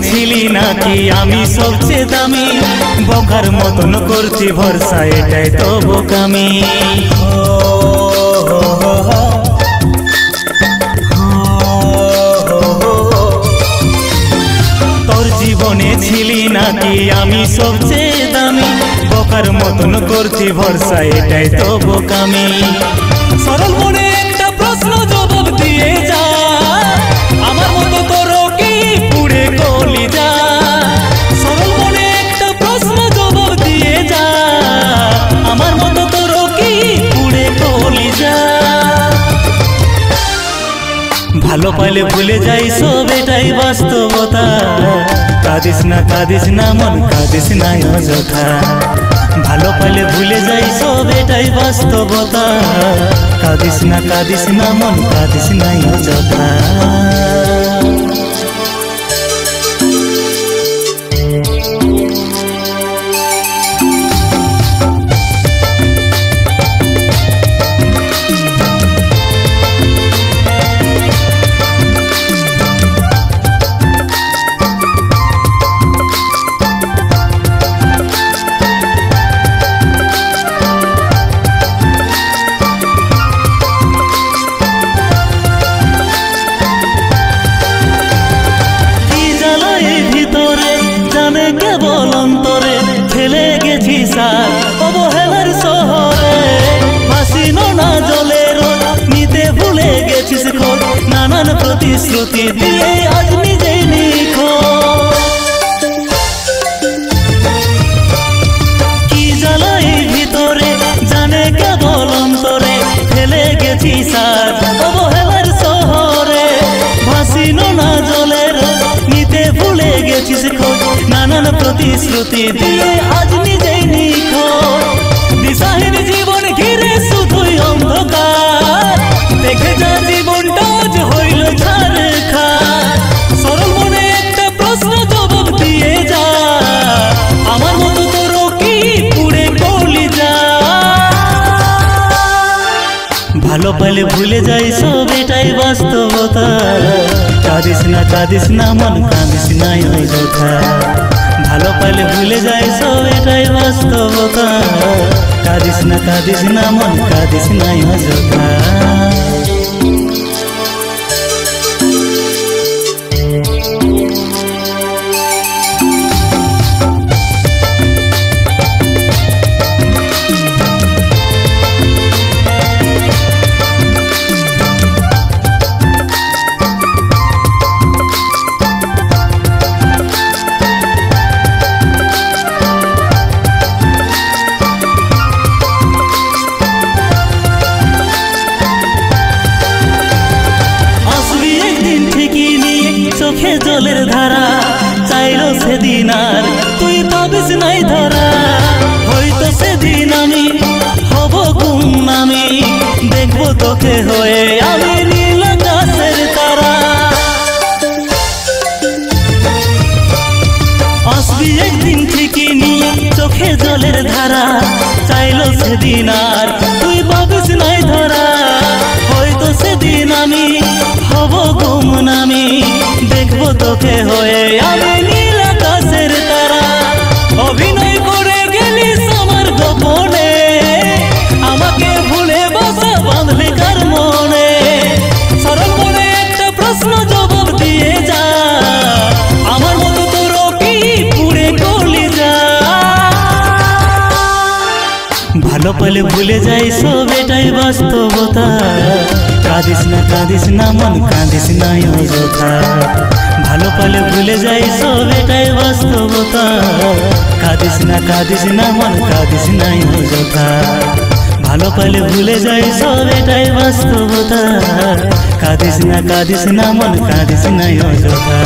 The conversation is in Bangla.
ছিলি নাকি আমি সবচেয়ে দামি বোকার মতন করছি ভরসা এটাই তো বোকামি তোর জীবনে ছিলি নাকি আমি সবচেয়ে দামি বোকার মতন করছি ভরসা এটাই তো বোকামি সরল মনে একটা প্রশ্ন জবাব দিয়ে যা আমার মতো তোর কি পুড়ে গলি যা সরল মনে একটা প্রশ্ন জবাব দিয়ে যা আমার মতো তোর কি পুড়ে গলি যা ভালো পাইলে ভুলে যাই সব এটাই বাস্তবতা কাঁদিস না মন কাঁদিস না অযথা ভালো পাইলে ভুলে যাই সব এটাই বাস্তবতা কাঁদিস না মন কাঁদিস না অযথা অবহেলার শহরে ভাসিনো না জলের নিতে ভুলে গেছিস খোঁজ নানান প্রতিশ্রুতি দিয়ে আজ নিজেই নিখোঁজ কি জ্বালা এই ভিতরে জানে কেবল অন্তরে ফেলে গেছিস আর অবহেলার শহরে ভাসিনো না জলের নিতে ভুলে গেছিস খোঁজ নানান প্রতিশ্রুতি দিয়ে আজ নিজেই নিখোঁজ দিশাহীন জীবন ঘিরে শুধুই অন্ধকার দেখে যা জীবনটা আজ হইল ছারখার সরল মনে একটা প্রশ্ন জবাব দিয়ে যা আমার মতো তোর কি পুড়ে গলি যা ভালো পাইলে ভুলে যাই সব এটাই বাস্তবতা কাঁদিস না মন কাঁদিস না অযথা ভালো পাইলে ভুলে যাই সব এটাই বাস্তবতা কাঁদিস না মন কাঁদিস না অযথা জলের ধারা চাইলো সেদিন আর তুই পাবিস নাই ধরা হয়তো সেদিন আমি হব গুমনামি দেখবো তোকে হয়ে আমি নীল আকাশের তারা আসবি একদিন ঠিকই নিয়ে চোখে জলের ধারা চাইলো সেদিন আর তুই পাবিস নাই ধরা হয়তো সেদিন আমি হব গুমনামি দেখবো তোকে হয়ে আমি নীল আকাশের তারা অভিনয় করে গেলিস আমার গোপনে আমাকে ভুলে বাসা বাঁধলি কার মনে সরল মনে একটা প্রশ্ন জবাব দিয়ে যা আমার মতো তোর কি পুড়ে গলি যা ভালো পেলে ভুলে যাই সব এটাই বাস্তবতা কাঁদিস না মন কাঁদিস না অযথা ভালো পালে ভুলে যাই সব এটাই বাস্তবতা কাঁদিস না মন কাঁদিস না অযথা ভালো পালে ভুলে যাই সব এটাই বাস্তবতা কাঁদিস না মন কাঁদিস না অযথা